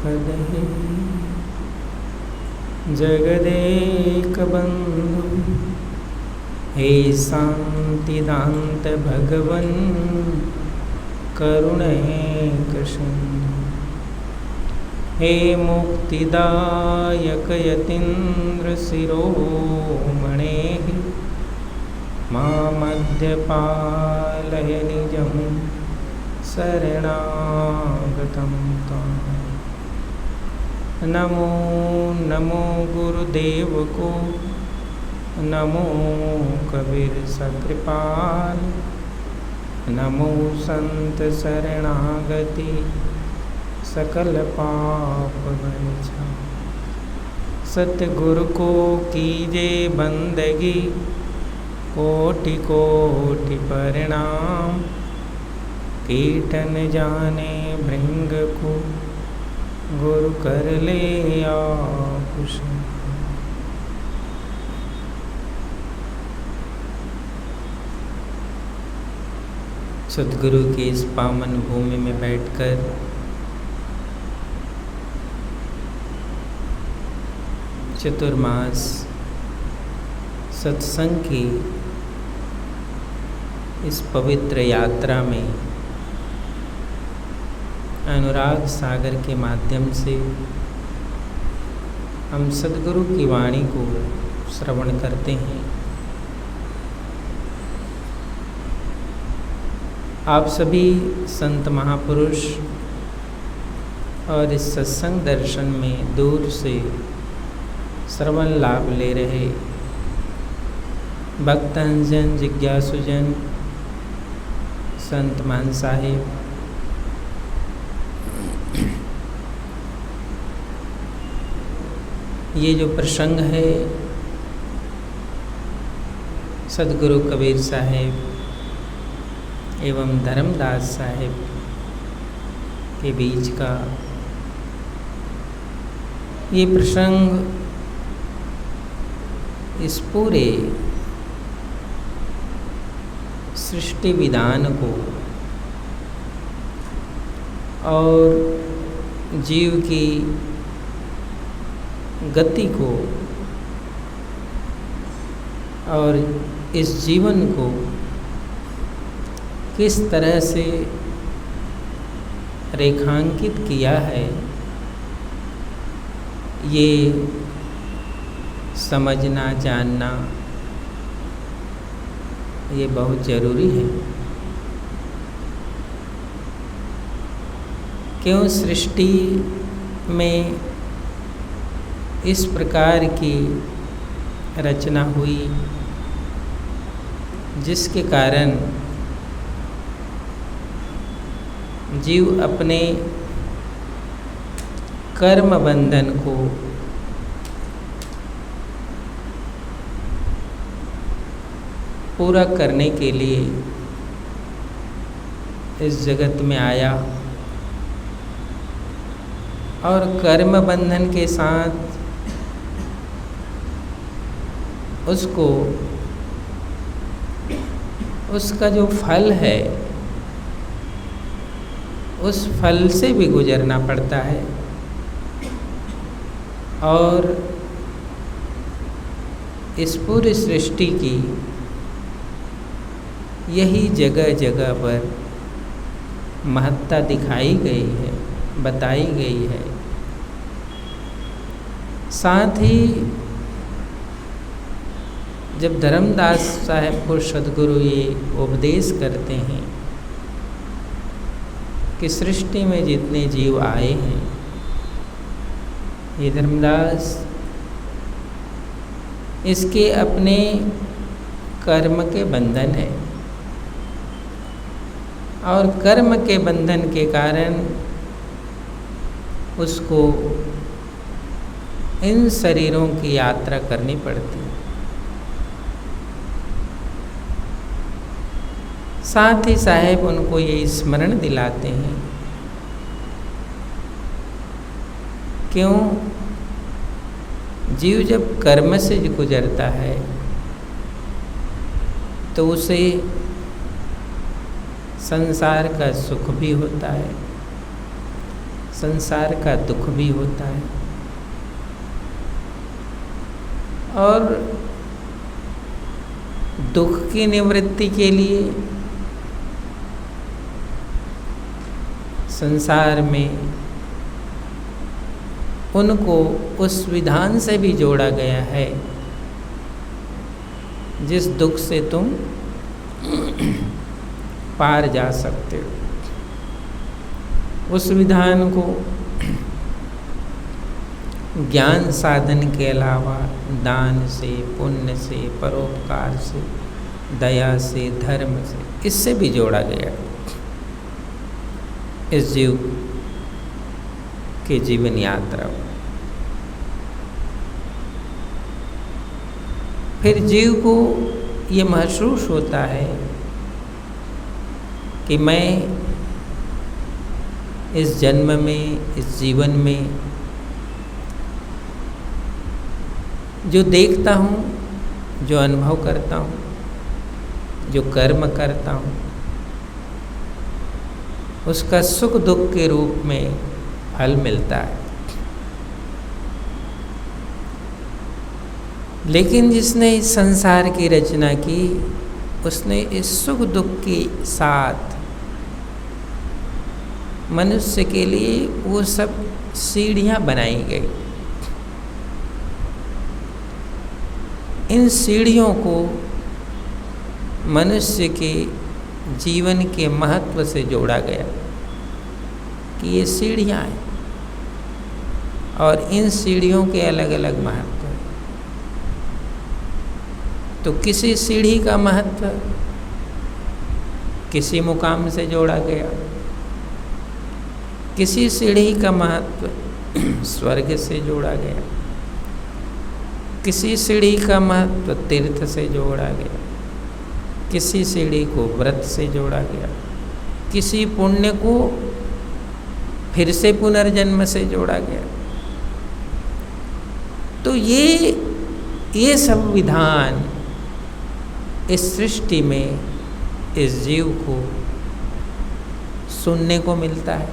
कदहे जगदेक बंधु हे शांतिदांत भगवन करुणैक सिंधु हे मुक्तिदायक यतीन्द्र शिरोमणेः मामद्यपालय निजं शरणागतं त्वां। नमो नमो गुरुदेव को, नमो कबीर सकृपाल, नमो संत शरणागति सकल पाप वर्जा। सतगुरु को कीजे बंदगी कोटि कोटि प्रणाम, कीटन जाने भृंग को गुरु कर ले आकुश। सतगुरु की इस पावन भूमि में बैठकर चतुर्मास सत्संग की इस पवित्र यात्रा में अनुराग सागर के माध्यम से हम सद्गुरु की वाणी को श्रवण करते हैं। आप सभी संत महापुरुष और इस सत्संग दर्शन में दूर से श्रवण लाभ ले रहे भक्तजन, जिज्ञासुजन, संत मान साहिब, ये जो प्रसंग है सद्गुरु कबीर साहिब एवं धर्मदास साहिब के बीच का, ये प्रसंग इस पूरे सृष्टि विधान को और जीव की गति को और इस जीवन को किस तरह से रेखांकित किया है, ये समझना जानना ये बहुत ज़रूरी है। क्यों सृष्टि में इस प्रकार की रचना हुई जिसके कारण जीव अपने कर्म बंधन को पूरा करने के लिए इस जगत में आया और कर्म बंधन के साथ उसको उसका जो फल है उस फल से भी गुजरना पड़ता है और इस पूरी सृष्टि की यही जगह जगह पर महत्ता दिखाई गई है, बताई गई है। साथ ही जब धर्मदास साहब को सद्गुरु ये उपदेश करते हैं कि सृष्टि में जितने जीव आए हैं, ये धर्मदास इसके अपने कर्म के बंधन है और कर्म के बंधन के कारण उसको इन शरीरों की यात्रा करनी पड़ती है। साथ ही साहेब उनको ये स्मरण दिलाते हैं, क्यों जीव जब कर्म से गुजरता है तो उसे संसार का सुख भी होता है, संसार का दुख भी होता है, और दुख की निवृत्ति के लिए संसार में उनको उस विधान से भी जोड़ा गया है जिस दुख से तुम पार जा सकते हो। उस विधान को ज्ञान साधन के अलावा दान से, पुण्य से, परोपकार से, दया से, धर्म से, इससे भी जोड़ा गया इस जीव के जीवन यात्रा। फिर जीव को ये महसूस होता है कि मैं इस जन्म में, इस जीवन में जो देखता हूँ, जो अनुभव करता हूँ, जो कर्म करता हूँ, उसका सुख दुख के रूप में फल मिलता है। लेकिन जिसने इस संसार की रचना की, उसने इस सुख दुख के साथ मनुष्य के लिए वो सब सीढ़ियाँ बनाई गई। इन सीढ़ियों को मनुष्य के जीवन के महत्व से जोड़ा गया कि ये सीढ़ियाँ हैं और इन सीढ़ियों के अलग अलग महत्व हैं। तो किसी सीढ़ी का महत्व किसी मुकाम से जोड़ा गया, किसी सीढ़ी का महत्व स्वर्ग से जोड़ा गया, किसी सीढ़ी का महत्व तीर्थ से जोड़ा गया, किसी सीढ़ी को व्रत से जोड़ा गया, किसी पुण्य को फिर से पुनर्जन्म से जोड़ा गया। तो ये सब विधान इस सृष्टि में इस जीव को सुनने को मिलता है,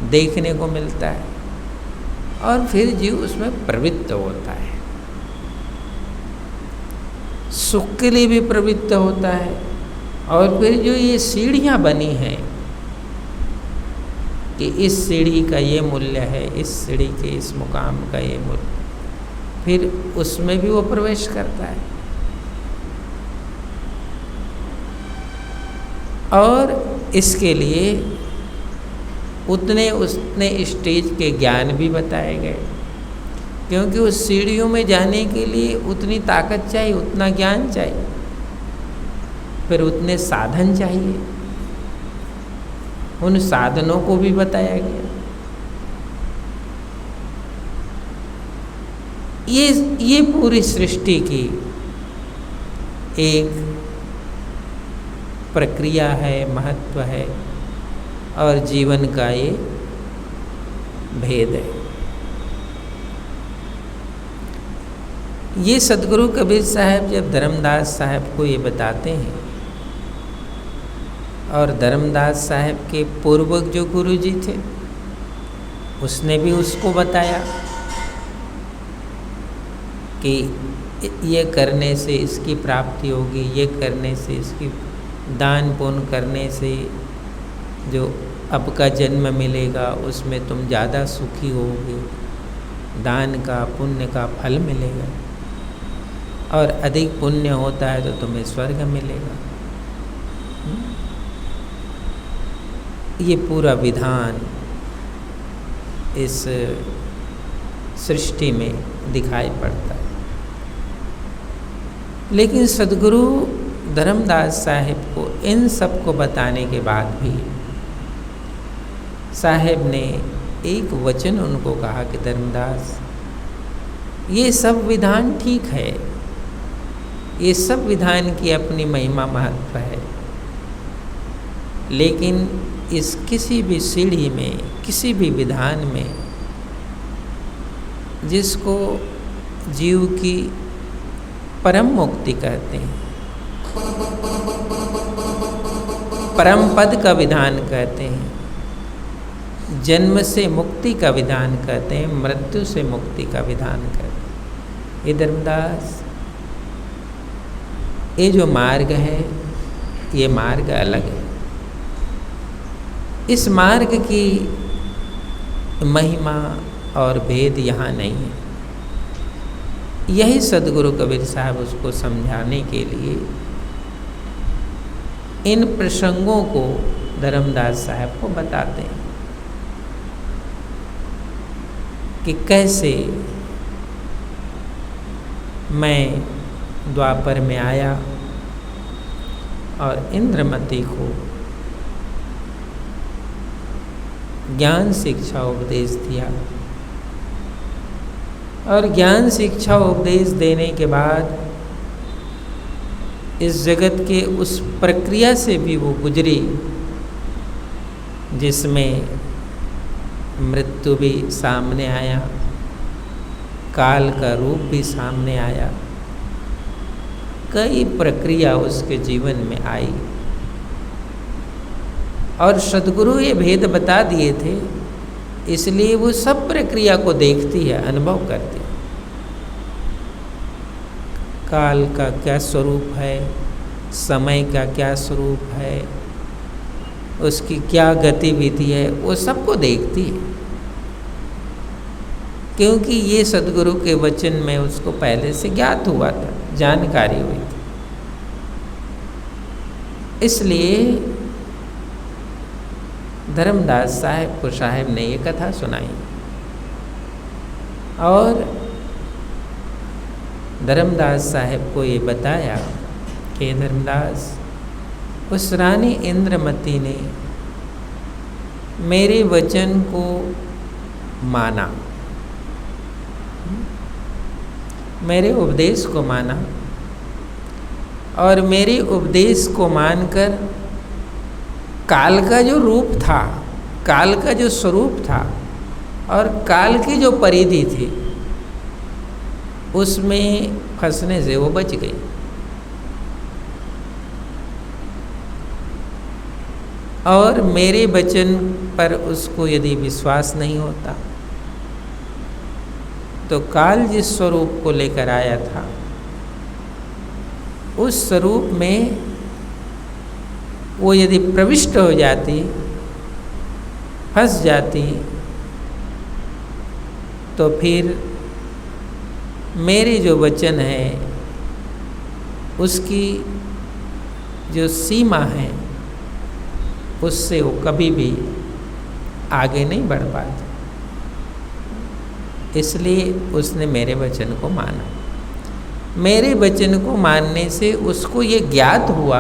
देखने को मिलता है, और फिर जीव उसमें प्रवृत्त होता है। सुख के लिए भी प्रवृत्त होता है, और फिर जो ये सीढ़ियाँ बनी हैं कि इस सीढ़ी का ये मूल्य है, इस सीढ़ी के इस मुकाम का ये मूल्य, फिर उसमें भी वो प्रवेश करता है। और इसके लिए उतने स्टेज के ज्ञान भी बताए गए, क्योंकि उस सीढ़ियों में जाने के लिए उतनी ताकत चाहिए, उतना ज्ञान चाहिए, फिर उतने साधन चाहिए। उन साधनों को भी बताया गया। ये पूरी सृष्टि की एक प्रक्रिया है, महत्व है, और जीवन का ये भेद है। ये सदगुरु कबीर साहब जब धर्मदास साहब को ये बताते हैं, और धर्मदास साहब के पूर्वज जो गुरु जी थे उसने भी उसको बताया कि ये करने से इसकी प्राप्ति होगी, ये करने से इसकी दान पुण्य करने से जो अब का जन्म मिलेगा उसमें तुम ज़्यादा सुखी होगे, दान का पुण्य का फल मिलेगा, और अधिक पुण्य होता है तो तुम्हें स्वर्ग मिलेगा। ये पूरा विधान इस सृष्टि में दिखाई पड़ता है। लेकिन सदगुरु धर्मदास साहिब को इन सब को बताने के बाद भी साहिब ने एक वचन उनको कहा कि धर्मदास, ये सब विधान ठीक है, ये सब विधान की अपनी महिमा महत्व है, लेकिन इस किसी भी सीढ़ी में, किसी भी विधान में जिसको जीव की परम मुक्ति कहते हैं, परम पद का विधान कहते हैं, जन्म से मुक्ति का विधान करते हैं, मृत्यु से मुक्ति का विधान करते हैं। ये धर्मदास, ये जो मार्ग है, ये मार्ग अलग है। इस मार्ग की महिमा और भेद यहाँ नहीं है। यही सदगुरु कबीर साहब उसको समझाने के लिए इन प्रसंगों को धर्मदास साहब को बताते हैं कि कैसे मैं द्वापर में आया और इंद्रमती को ज्ञान शिक्षा उपदेश दिया, और ज्ञान शिक्षा उपदेश देने के बाद इस जगत के उस प्रक्रिया से भी वो गुजरी जिसमें मृत्यु भी सामने आया, काल का रूप भी सामने आया, कई प्रक्रिया उसके जीवन में आई। और सद्गुरु ये भेद बता दिए थे, इसलिए वो सब प्रक्रिया को देखती है, अनुभव करती है। काल का क्या स्वरूप है, समय का क्या स्वरूप है, उसकी क्या गतिविधि है, वो सबको देखती है, क्योंकि ये सद्गुरु के वचन में उसको पहले से ज्ञात हुआ था, जानकारी हुई थी। इसलिए धर्मदास साहब ने ये कथा सुनाई, और धर्मदास साहब को ये बताया कि धर्मदास, उस रानी इंद्रमती ने मेरे वचन को माना, मेरे उपदेश को माना, और मेरे उपदेश को मानकर काल का जो रूप था, काल का जो स्वरूप था, और काल की जो परिधि थी, उसमें फंसने से वो बच गई। और मेरे वचन पर उसको यदि विश्वास नहीं होता तो काल जिस स्वरूप को लेकर आया था, उस स्वरूप में वो यदि प्रविष्ट हो जाती, फंस जाती, तो फिर मेरे जो वचन है उसकी जो सीमा है, उससे वो कभी भी आगे नहीं बढ़ पाती। इसलिए उसने मेरे वचन को माना। मेरे वचन को मानने से उसको ये ज्ञात हुआ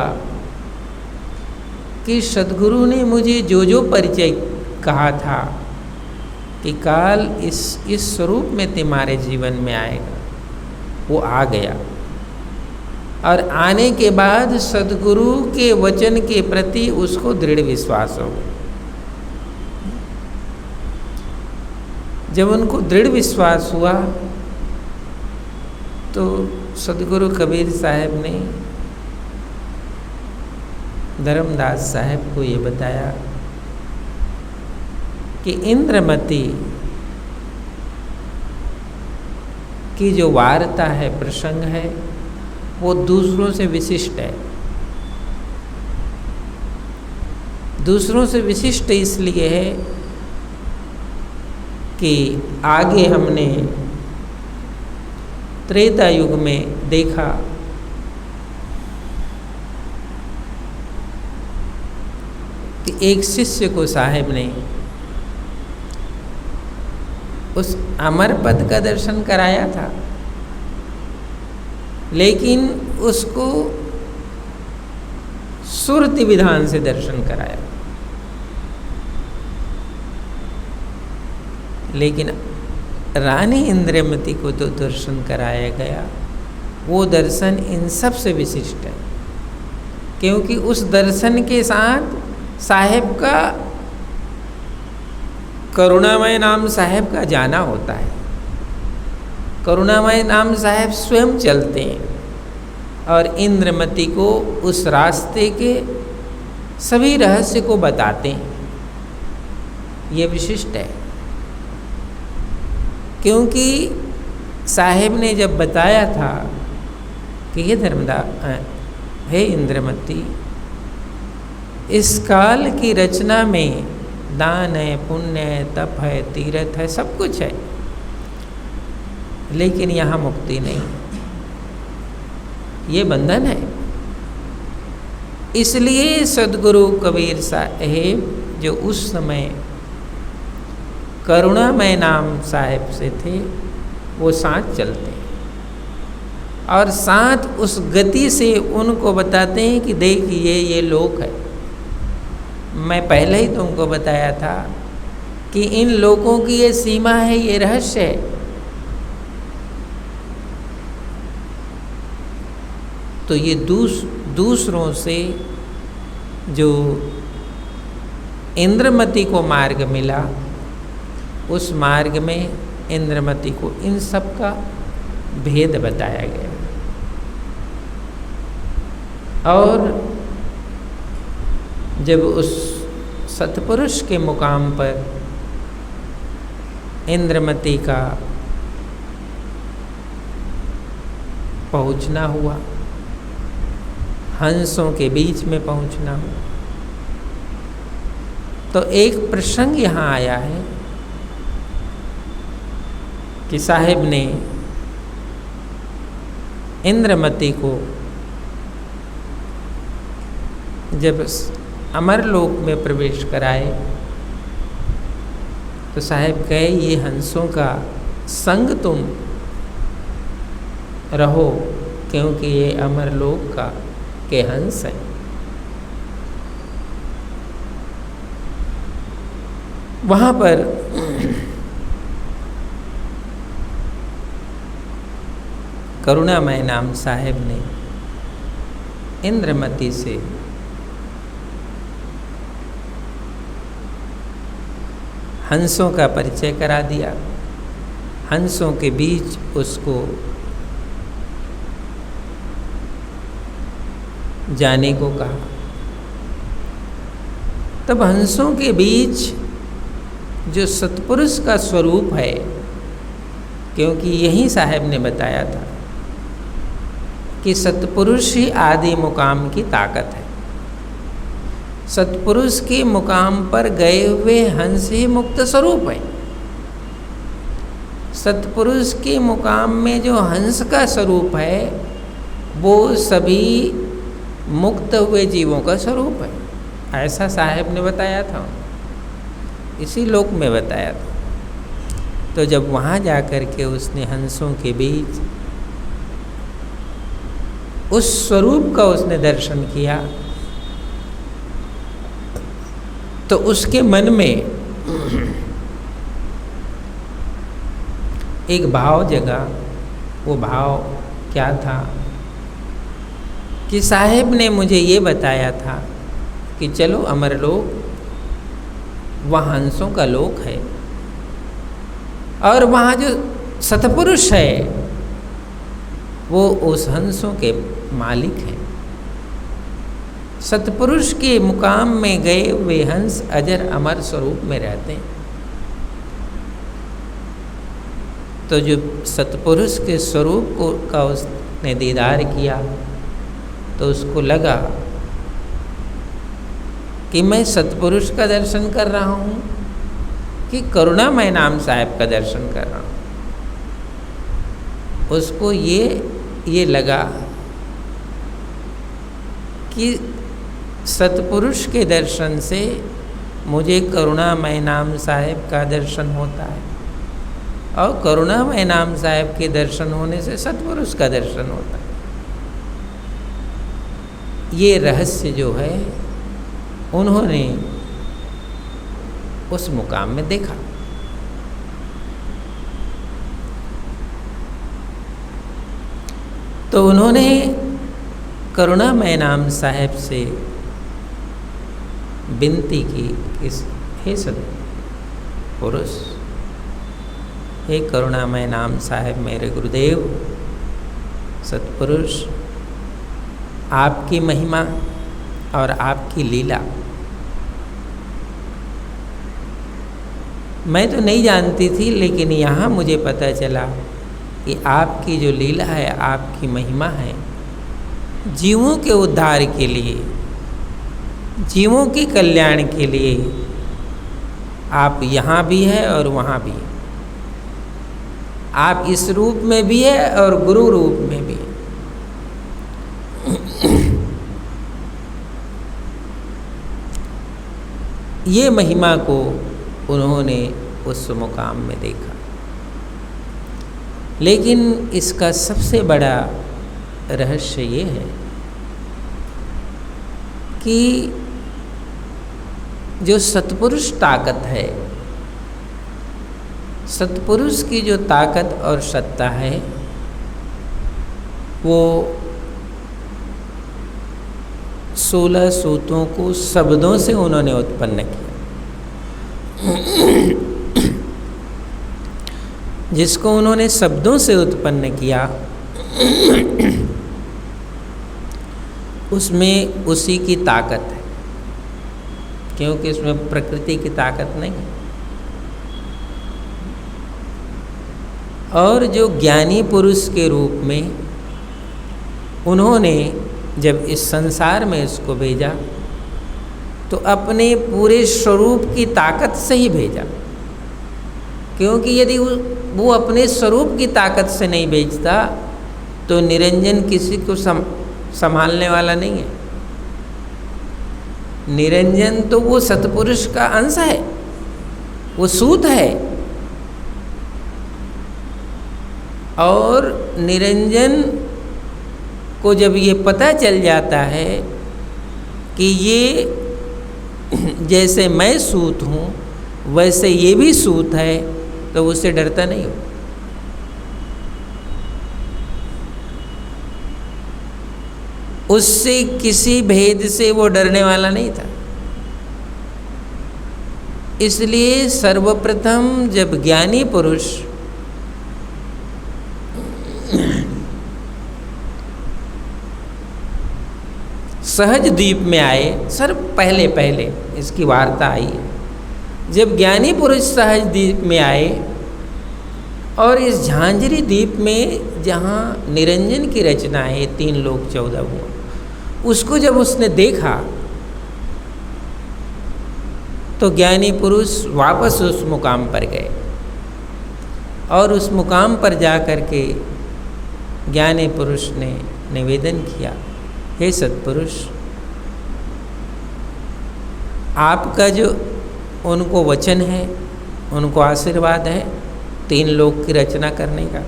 कि सद्गुरु ने मुझे जो जो परिचय कहा था कि काल इस स्वरूप में तुम्हारे जीवन में आएगा, वो आ गया। और आने के बाद सद्गुरु के वचन के प्रति उसको दृढ़ विश्वास हो गया। जब उनको दृढ़ विश्वास हुआ तो सद्गुरु कबीर साहब ने धर्मदास साहब को ये बताया कि इंद्रमती की जो वार्ता है, प्रसंग है, वो दूसरों से विशिष्ट है। दूसरों से विशिष्ट इसलिए है कि आगे हमने त्रेता युग में देखा कि एक शिष्य को साहब ने उस अमर पद का दर्शन कराया था, लेकिन उसको सुरति विधान से दर्शन कराया। लेकिन रानी इंद्रमती को तो दर्शन कराया गया, वो दर्शन इन सब से विशिष्ट है, क्योंकि उस दर्शन के साथ साहेब का, करुणामय नाम साहेब का जाना होता है। करुणामय नाम साहेब स्वयं चलते हैं और इंद्रमती को उस रास्ते के सभी रहस्य को बताते हैं। ये विशिष्ट है। क्योंकि साहेब ने जब बताया था कि हे हे इंद्रमती, इस काल की रचना में दान है, पुण्य है, तप है, तीर्थ है, सब कुछ है, लेकिन यहाँ मुक्ति नहीं, ये बंधन है। इसलिए सद्गुरु कबीर साहेब जो उस समय करुणामय नाम साहेब से थे, वो साथ चलते हैं और साथ उस गति से उनको बताते हैं कि देखिए ये लोक है। मैं पहले ही तुमको बताया था कि इन लोगों की ये सीमा है, ये रहस्य है। तो ये दूसरों से जो इंद्रमती को मार्ग मिला, उस मार्ग में इंद्रमती को इन सब का भेद बताया गया। और जब उस सतपुरुष के मुकाम पर इंद्रमती का पहुंचना हुआ, हंसों के बीच में पहुंचना हुआ, तो एक प्रसंग यहाँ आया है कि साहेब ने इंद्रमती को जब अमरलोक में प्रवेश कराए तो साहेब कहे ये हंसों का संग तुम रहो, क्योंकि ये अमरलोक का के हंस हैं। वहाँ पर करुणामय नाम साहेब ने इंद्रमती से हंसों का परिचय करा दिया, हंसों के बीच उसको जाने को कहा। तब हंसों के बीच जो सतपुरुष का स्वरूप है, क्योंकि यही साहेब ने बताया था कि सतपुरुष ही आदि मुकाम की ताकत है। सतपुरुष के मुकाम पर गए हुए हंस ही मुक्त स्वरूप है। सतपुरुष के मुकाम में जो हंस का स्वरूप है, वो सभी मुक्त हुए जीवों का स्वरूप है। ऐसा साहेब ने बताया था, इसी लोक में बताया था। तो जब वहाँ जाकर के उसने हंसों के बीच उस स्वरूप का उसने दर्शन किया, तो उसके मन में एक भाव जगा। वो भाव क्या था कि साहेब ने मुझे ये बताया था कि चलो अमरलोक, वहाँ हंसों का लोक है और वहाँ जो सतपुरुष है वो उस हंसों के मालिक हैं। सतपुरुष के मुकाम में गए हुए हंस अजर अमर स्वरूप में रहते हैं। तो जो सतपुरुष के स्वरूप का उसने दीदार किया, तो उसको लगा कि मैं सतपुरुष का दर्शन कर रहा हूँ कि करुणामय नाम साहेब का दर्शन कर रहा हूँ। उसको ये लगा कि सतपुरुष के दर्शन से मुझे करुणामय नाम साहेब का दर्शन होता है और करुणामय नाम साहेब के दर्शन होने से सतपुरुष का दर्शन होता है। ये रहस्य जो है उन्होंने उस मुकाम में देखा। तो उन्होंने करुणामय नाम साहेब से विनती की, हे सतपुरुष, हे करुणामय नाम साहेब, मेरे गुरुदेव सतपुरुष, आपकी महिमा और आपकी लीला मैं तो नहीं जानती थी, लेकिन यहाँ मुझे पता चला कि आपकी जो लीला है, आपकी महिमा है, जीवों के उद्धार के लिए, जीवों के कल्याण के लिए आप यहाँ भी है और वहाँ भी है। आप इस रूप में भी है और गुरु रूप में भी है। ये महिमा को उन्होंने उस मुकाम में देखा। लेकिन इसका सबसे बड़ा रहस्य ये है कि जो सत्पुरुष ताकत है, सत्पुरुष की जो ताकत और सत्ता है, वो 16 सूतों को शब्दों से उन्होंने उत्पन्न किया। जिसको उन्होंने शब्दों से उत्पन्न किया, उसमें उसी की ताकत है, क्योंकि इसमें प्रकृति की ताकत नहीं है। और जो ज्ञानी पुरुष के रूप में उन्होंने जब इस संसार में इसको भेजा, तो अपने पूरे स्वरूप की ताकत से ही भेजा, क्योंकि यदि वो अपने स्वरूप की ताकत से नहीं भेजता तो निरंजन किसी को संभालने वाला नहीं है। निरंजन तो वो सत्पुरुष का अंश है, वो सूत है। और निरंजन को जब ये पता चल जाता है कि ये जैसे मैं सूत हूँ वैसे ये भी सूत है, तो उससे डरता नहीं हो। उससे किसी भेद से वो डरने वाला नहीं था। इसलिए सर्वप्रथम जब ज्ञानी पुरुष सहज द्वीप में आए, सर पहले इसकी वार्ता आई है। जब ज्ञानी पुरुष सहज द्वीप में आए और इस झांझरी द्वीप में जहाँ निरंजन की रचना है 3 लोक 14 भुवन, उसको जब उसने देखा तो ज्ञानी पुरुष वापस उस मुकाम पर गए और उस मुकाम पर जा कर के ज्ञानी पुरुष ने निवेदन किया, हे सत्पुरुष, आपका जो उनको वचन है, उनको आशीर्वाद है 3 लोक की रचना करने का,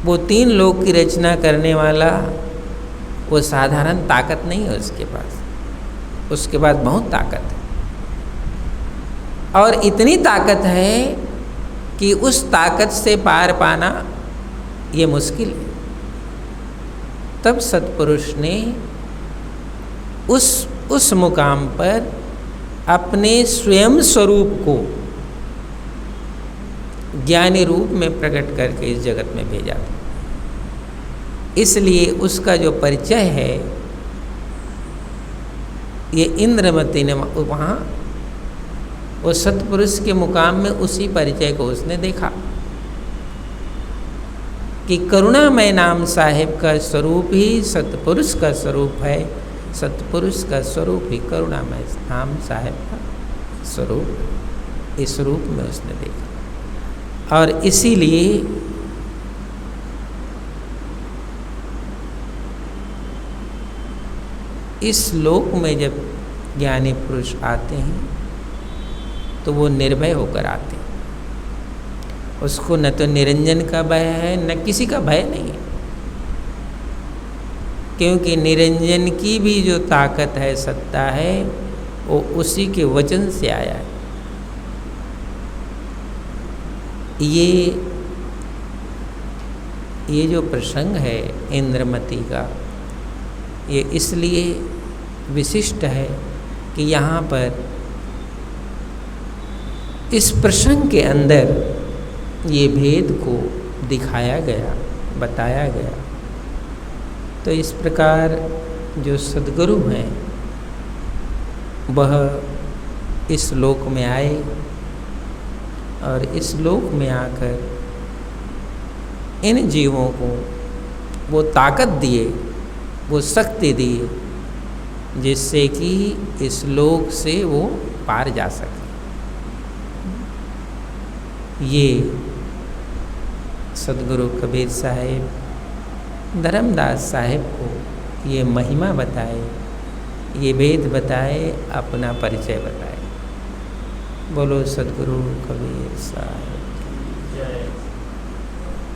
वो 3 लोक की रचना करने वाला वो साधारण ताकत नहीं है उसके पास। उसके पास बहुत ताकत है, और इतनी ताकत है कि उस ताकत से पार पाना ये मुश्किल है। तब सत्पुरुष ने उस मुकाम पर अपने स्वयं स्वरूप को ज्ञानी रूप में प्रकट करके इस जगत में भेजा था। इसलिए उसका जो परिचय है, ये इंद्रमती ने वहाँ वो सत्पुरुष के मुकाम में उसी परिचय को उसने देखा कि करुणामय नाम साहेब का स्वरूप ही सत्पुरुष का स्वरूप है, सत्पुरुष का स्वरूप ही करुणामय नाम साहेब का स्वरूप, इस रूप में उसने देखा। और इसीलिए इस लोक में जब ज्ञानी पुरुष आते हैं तो वो निर्भय होकर आते हैं। उसको न तो निरंजन का भय है, न किसी का भय नहीं है, क्योंकि निरंजन की भी जो ताकत है, सत्ता है, वो उसी के वचन से आया है। ये जो प्रसंग है इंद्रमती का, ये इसलिए विशिष्ट है कि यहाँ पर इस प्रसंग के अंदर ये भेद को दिखाया गया, बताया गया। तो इस प्रकार जो सद्गुरु हैं वह इस लोक में आए और इस लोक में आकर इन जीवों को वो ताकत दिए, वो शक्ति दिए, जिससे कि इस लोक से वो पार जा सके। ये सदगुरु कबीर साहिब धर्मदास साहिब को ये महिमा बताए, ये वेद बताए, अपना परिचय बताए। बोलो सदगुरु कबीर साहिब।